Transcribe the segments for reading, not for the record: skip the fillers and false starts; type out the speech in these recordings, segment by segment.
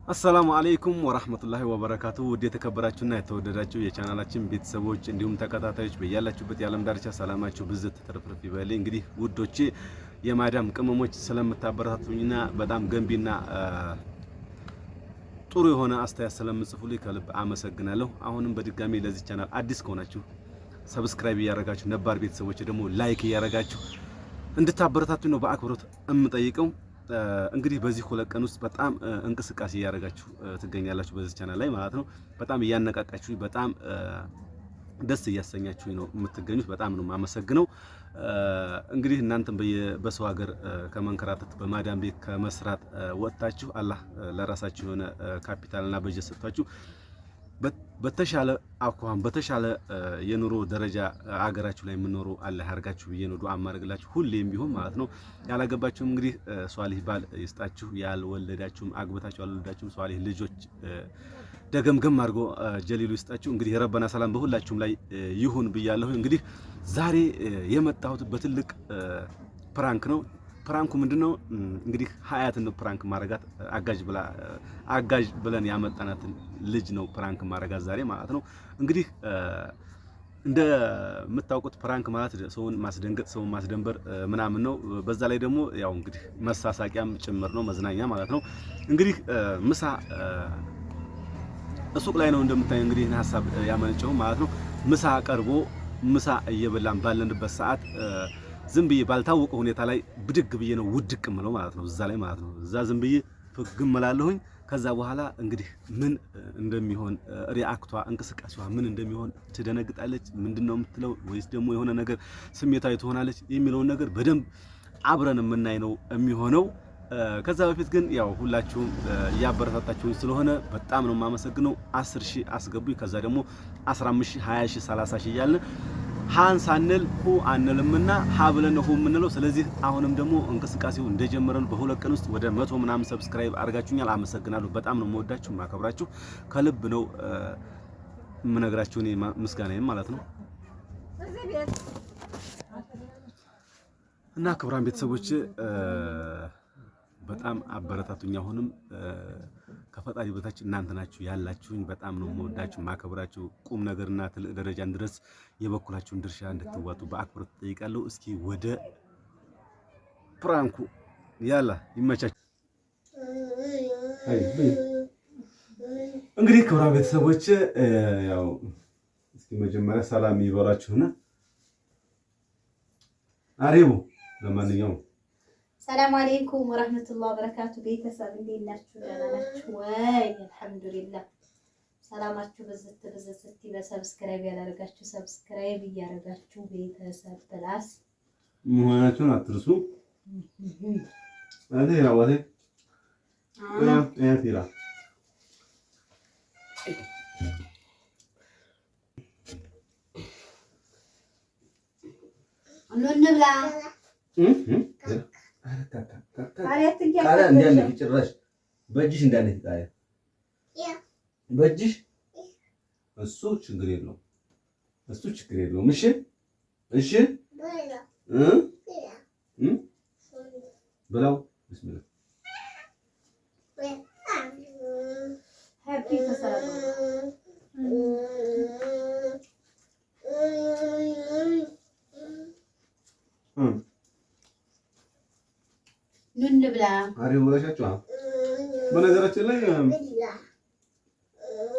አሰላሙ አለይኩም ወራህመቱላሂ ወበረካቱ። ውድ የተከበራችሁና የተወደዳችሁ የቻናላችን ቤተሰቦች እንዲሁም ተከታታዮች በያላችሁበት የዓለም ዳርቻ ሰላማችሁ ብዝት ተትረፍረፍ ይበል። እንግዲህ ውዶቼ የማዳም ቅመሞች ስለምታበረታቱኝና በጣም ገንቢና ጥሩ የሆነ አስተያየት ስለምጽፉልኝ ከልብ አመሰግናለሁ። አሁንም በድጋሚ ለዚህ ቻናል አዲስ ከሆናችሁ ሰብስክራይብ እያደረጋችሁ ነባር ቤተሰቦች ደግሞ ላይክ እያደረጋችሁ እንድታበረታቱኝ ነው በአክብሮት እምጠይቀው። እንግዲህ በዚህ ሁለት ቀን ውስጥ በጣም እንቅስቃሴ እያደረጋችሁ ትገኛላችሁ በዚህ ቻናል ላይ ማለት ነው። በጣም እያነቃቃችሁ በጣም ደስ እያሰኛችሁ ነው የምትገኙት። በጣም ነው የማመሰግነው። እንግዲህ እናንተም በሰው ሀገር ከመንከራተት በማዳም ቤት ከመስራት ወጥታችሁ አላህ ለራሳችሁ የሆነ ካፒታልና በጀት ሰጥቷችሁ በተሻለ አኳኋን በተሻለ የኑሮ ደረጃ አገራችሁ ላይ የምኖሩ አላህ ያርጋችሁ ብዬ ነው ዱዓ ማድረግላችሁ ሁሌም ቢሆን ማለት ነው። ያላገባችሁም እንግዲህ ሷሊህ ባል ይስጣችሁ፣ ያልወለዳችሁም አግብታችሁ ያልወለዳችሁም ሷሊህ ልጆች ደገምገም አድርጎ ጀሊሉ ይስጣችሁ። እንግዲህ የረበና ሰላም በሁላችሁም ላይ ይሁን ብያለሁ። እንግዲህ ዛሬ የመጣሁት በትልቅ ፕራንክ ነው። ፕራንኩ ምንድነው? እንግዲህ ሀያትን ነው ፕራንክ ማረጋት አጋዥ ብለን ያመጣናትን ልጅ ነው ፕራንክ ማረጋት ዛሬ ማለት ነው። እንግዲህ እንደምታውቁት ፕራንክ ማለት ሰውን ማስደንገጥ ሰውን ማስደንበር ምናምን ነው። በዛ ላይ ደግሞ ያው እንግዲህ መሳሳቂያም ጭምር ነው፣ መዝናኛ ማለት ነው። እንግዲህ ምሳ ሱቅ ላይ ነው እንደምታዩ እንግዲህ ሀሳብ ያመነጨው ማለት ነው። ምሳ ቀርቦ ምሳ እየበላን ባለንበት ሰዓት ዝም ብዬ ባልታወቀ ሁኔታ ላይ ብድግ ብዬ ነው ውድቅ ምለው ማለት ነው። እዛ ላይ ማለት ነው። እዛ ዝም ብዬ ፍግም እላለሁኝ። ከዛ በኋላ እንግዲህ ምን እንደሚሆን ሪአክቷ እንቅስቃሴዋ ምን እንደሚሆን ትደነግጣለች፣ ምንድነው የምትለው ወይስ ደግሞ የሆነ ነገር ስሜታዊ ትሆናለች የሚለውን ነገር በደንብ አብረን የምናይ ነው የሚሆነው። ከዛ በፊት ግን ያው ሁላችሁም እያበረታታችሁኝ ስለሆነ በጣም ነው የማመሰግነው። 10,000 አስገቡኝ። ከዛ ደግሞ 15,000 20,000 30,000 እያልን ሃን ሳንል ሁ አንልምና ሀ ብለን ነው ሁ የምንለው። ስለዚህ አሁንም ደግሞ እንቅስቃሴው እንደጀመረን በሁለት ቀን ውስጥ ወደ 100 ምናምን ሰብስክራይብ አድርጋችሁኛል። አመሰግናለሁ። በጣም ነው የምወዳችሁ ማከብራችሁ። ከልብ ነው የምነግራችሁ እኔ ምስጋናዬም ማለት ነው። እና ክቡራን ቤተሰቦች በጣም አበረታቱኝ። አሁንም ከፈጣሪ በታች እናንተ ናችሁ ያላችሁኝ። በጣም ነው የምወዳችሁ ማከብራችሁ። ቁም ነገርና ትልቅ ደረጃ እንድረስ የበኩላችሁን ድርሻ እንድትዋጡ በአክብሮት ጠይቃለሁ። እስኪ ወደ ፕራንኩ ያላ ይመቻችሁ። እንግዲህ ክቡራን ቤተሰቦች ያው እስኪ መጀመሪያ ሰላም ይበላችሁና አሪቡ ለማንኛውም ሰላም አለይኩም ወራህመቱላሂ ወበረካቱ። ቤተሰብ እንዴት ናችሁ? ደህና ናችሁ ወይ? አልሐምዱሊላህ። ሰላማችሁ በዝት በሰብስክራይብ ያላረጋችሁ ሰብስክራይብ እያረጋችሁ ቤተሰብ ፕላስ መሆናችሁን አትርሱ። አለ ያዋለ ቲራ እንብላ ቃሪያ እንዲያነክ ጭራሽ በእጅሽ እንዳነክ ቃሪያ በእጅሽ እሱ ችግር የለውም። እሱ ችግር የለውም። እሺ እሺ ብላው ቢስሚላህ ሃፒ ተሰላም እንብላ አሪው ወላሻችሁ። በነገራችን ላይ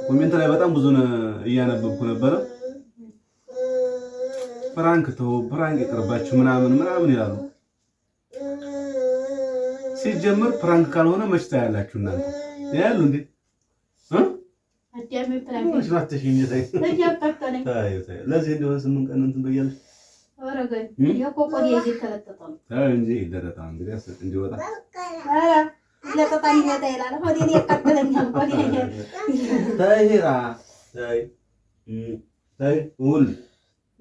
ኮሜንት ላይ በጣም ብዙ እያነበብኩ ነበረ። ፕራንክ ተው ፕራንክ ይቅርባችሁ ምናምን ይላሉ። ሲጀምር ፕራንክ ካልሆነ መች ታያላችሁ እናንተ ያያሉ እንዴ? አዲያም ፕራንክ ለዚህ እንደሆነ 8 ቀን እንትን በያለሽ ወረገኝ የቆቆዲ እየተለጠጠ ነው እንጂ ይደረታ እንግዲህ እንዲወጣ ለጠጣኝ ወጣ ይላል። ሆዴን ያቃጥለኛል። ሆዴን ታይራ ታይ ሁሉ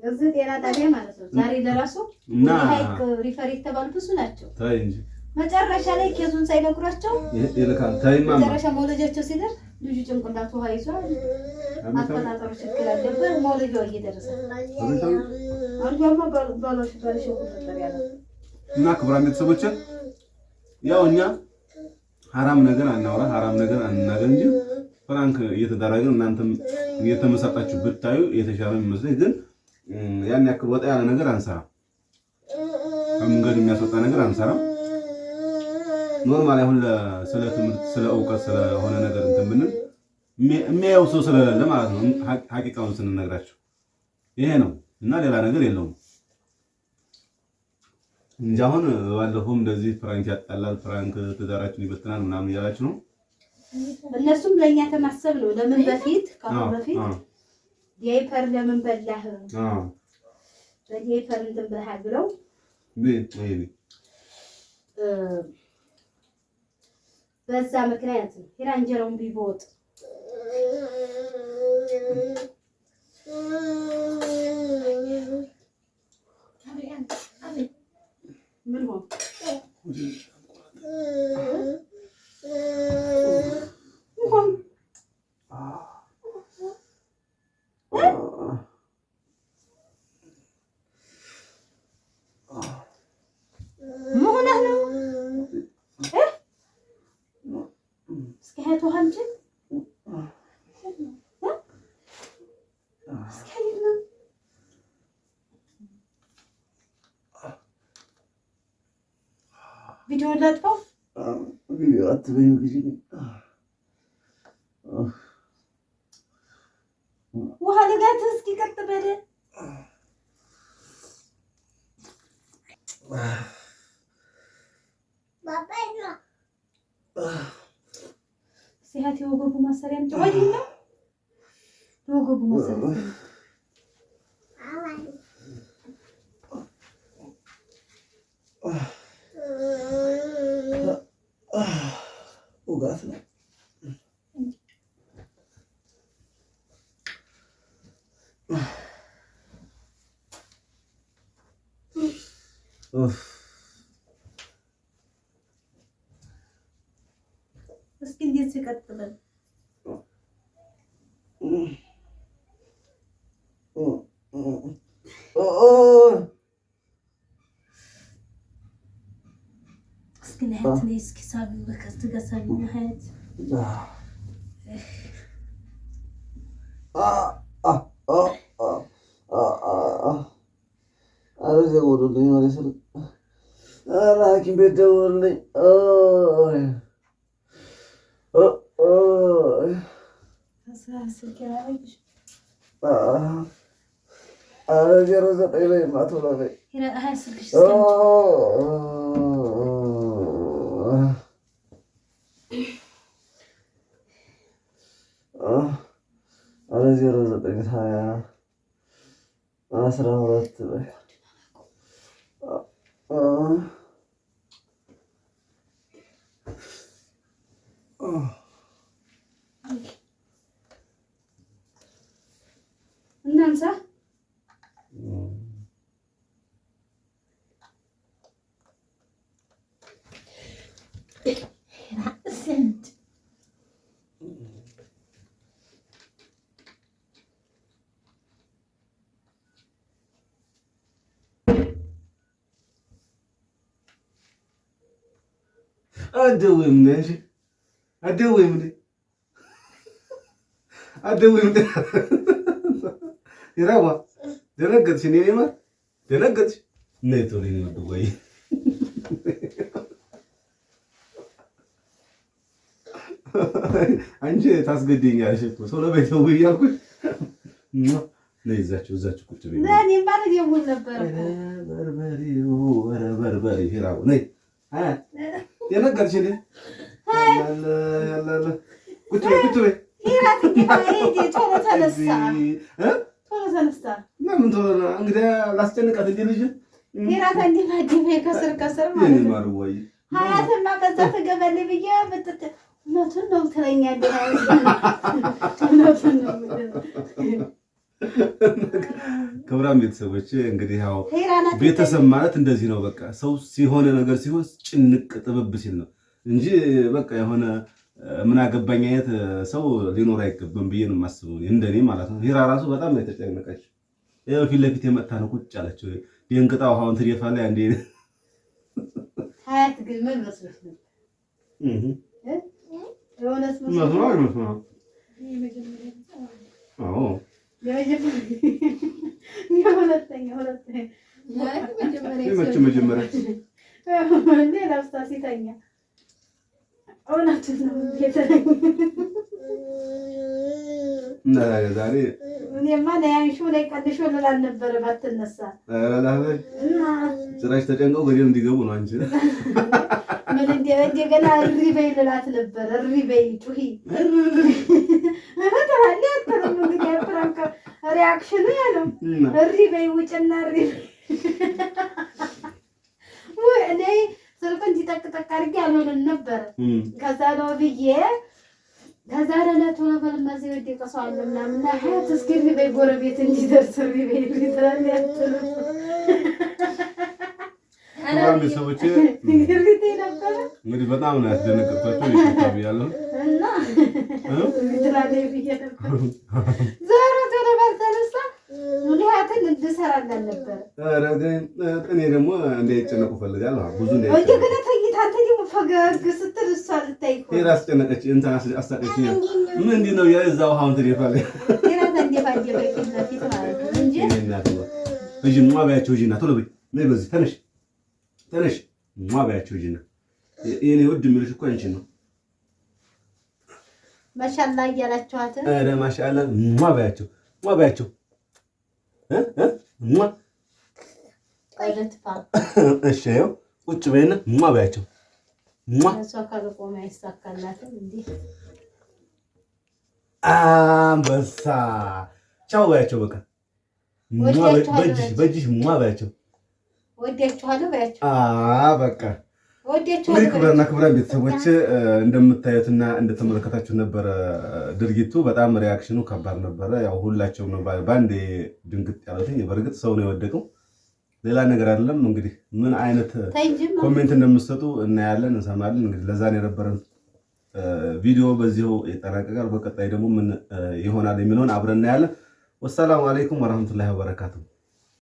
እዚህ ጤና ጣቢያ ማለት ነው። ዛሬ ለራሱ ሃይክ ሪፈር የተባሉት እሱ ናቸው። ታይ እንጂ መጨረሻ ላይ ኬዙን ሳይነግሯቸው ይልካል። ታይማ መጨረሻ መውለጃቸው ሲደርስ ልጁ ጭንቅላቱ ውሃ ይዟል። አፈጣጠሩ ችግር አለበት። መውለጃው እየደረሰ አልጓማ ባሎሽ ተጠር ያለ እና ክቡራን ቤተሰቦች ያው እኛ ሐራም ነገር አናውራ፣ ሐራም ነገር አንናገር እንጂ ፍራንክ እየተደረገን እናንተም እየተመሰጣችሁ ብታዩ የተሻለ የሚመስለኝ። ግን ያን ያክል ወጣ ያለ ነገር አንሰራም፣ ከመንገድ የሚያስወጣ ነገር አንሰራም። ኖርማል አሁን ስለ ትምህርት ስለ እውቀት ስለሆነ ነገር እንትን ብንል የሚያየው ሰው ስለሌለ ማለት ነው። ሐቂቃውን ስንነግራቸው ይሄ ነው እና ሌላ ነገር የለውም እንጂ አሁን ባለፈውም እንደዚህ ፍራንክ ያጣላል፣ ፍራንክ ትዳራችን ይበትናል ምናምን እያላችሁ ነው። እነሱም ለእኛ ተማሰብ ነው። ለምን በፊት ከአሁን በፊት ዲያይፐር ለምን በላህ በዲያይፐር እንትን ብለሃል ብለው በዛ ምክንያት ነው ሄራ እንጀራውን ቢቦጥ ምን ሆነ? ቪዲዮ ላጥፋው። ቪዲዮ አትበይው ጊዜ ውሃ ልጋት እስኪ ቀጥ በለ ሲያት የወገቡ ማሰሪያ እንጂ ወዲና የወገቡ ማሰሪያ ውጋት ነው። እስኪ እንዴት ሲቀጥል እስኪ ነሐት ነው እስኪ ሳቢ በከስት ገሳቢ ነሐት ደውሉልኝ ማለት ነው። ኧረ ሐኪም ቤት ደውሉልኝ። ኧረ 09 ላይ ማቶላ ላይ ኧረ 09 20 12 ላይ እናንሳ ስንት አደውም ነሽ አደውም ይራዋ ደነገጥሽ እኔ ማለት ደነገጥሽ ነይ ቶሎ ነው ወይ አንቺ ታስገድኛለሽ እኮ ሰው ለቤተው እያልኩሽ ነይ እዛችሁ ቁጭ በይ ለኔ ማለት ይውል ነበር በርበሬ ይራው ነይ ደነገጥሽ እኔ ያለ ቁጭ በይ ይራት ቶሎ ተነሳ ለምን ቶሎ እንግዲህ ላስጨንቃት እንደ ልጅ ይራት እንደ ማዲም ከስር ማለት ነው ወይ ሀያትማ ከዛ ተገበል ብዬ በጥጥ እውነቱን ነው ትለኛለህ። እውነቱን ነው ክቡራን ቤተሰቦች እንግዲህ ያው ቤተሰብ ማለት እንደዚህ ነው። በቃ ሰው ሲሆነ ነገር ሲሆን ጭንቅ ጥብብ ሲል ነው እንጂ በቃ የሆነ ምን አገባኝ አይነት ሰው ሊኖር አይገባም ብዬ ነው የማስበው እንደኔ ማለት ነው። ሂራ ራሱ በጣም ነው የተጨነቀች። ያው ፊት ለፊት የመጣ ነው ቁጭ አለችው ደንቅጣ ውሃውን ትደፋ ላይ አንዴ ሀያት ግን ምን መስሎሽ ነው የእውነት ለብሳ ሲተኛ እውነቱን ነው ዛሬ እኔማ ያንሹ ላይ ቀንሾ ልላል ነበረ ባትነሳ ጭራሽ ተጨንቀው ገደል እንዲገቡ ነው። አንቺ ምን እንደገና እሪ በይ ልላት ነበረ። እሪ በይ ጩሂ ሪያክሽኑ ያለው እሪ በይ ውጭና እሪ እኔ ስልኩን እንዲጠቅጠቅ አድርጌ አልሆንም ነበረ። ከዛ ነው ብዬ ከዛ ለነቱ ነበር ማዘው ይደቀሳል ምናምን ሀያት እስኪ እሪ በይ ጎረቤት እንዲደርስ እሪ በይ ይላል ያጥሩ ቤተሰቦቼ እንግዲህ በጣም ነው ያስደነገጥኳቸው። ይሽታብ ያለው እና ድራዴ ብዬነበር ዛሬ ተረባል ተነሳ ሙሊያትን እንድሰራለን ነበር። ኧረ ግን እኔ ደግሞ እንደጨነቁ ፈልጋለሁ። ብዙ ነው እንደገና ተይታንተ ደግሞ ፈገግ ስትል እሷ ልታይ እኮ የራስ ጨነቀች እንትን አሳቀችኝ። ምንድን ነው የዛው ሀውንት ይፋል የራስ እንደፋጀ በፊት ለፊት ማለት ነው እንጂ እናት ነው እጂ ማባያቸው እጂና ቶሎ በይ ነይ በዚህ ተነሽ ተነሽ ማባያቸው እጂና የኔ ውድ የሚልሽ እኮ አንቺ ነው። ማሻአላ እያላችኋት ኧረ ማሻአላ ማባያቸው ማባያቸው እሺ ይኸው ቁጭ በይና ማባያቸው እሷ ካልቆመ አይሳካላትም እንዴ አንበሳ ቻው ባያቸው በቃ በእጅሽ ማባያቸው ወዲያችኋለሁ ባያቸው በቃ ወዲያችኋለሁ። ክቡራን ቤተሰቦች እንደምታዩትና እንደተመለከታችሁ ነበረ ድርጊቱ። በጣም ሪያክሽኑ ከባድ ነበረ። ያው ሁላቸውም ነው ባንዴ ድንግጥ ያሉት። በእርግጥ ሰው ነው የወደቀው ሌላ ነገር አይደለም። እንግዲህ ምን አይነት ኮሜንት እንደምትሰጡ እናያለን እንሰማለን። እንግዲህ ለዛሬ የነበረን ቪዲዮ በዚሁ ይጠናቀቃል። በቀጣይ ደግሞ ምን ይሆናል የሚለውን አብረን እናያለን። ወሰላሙ አለይኩም ወራህመቱላሂ ወበረካቱሁ።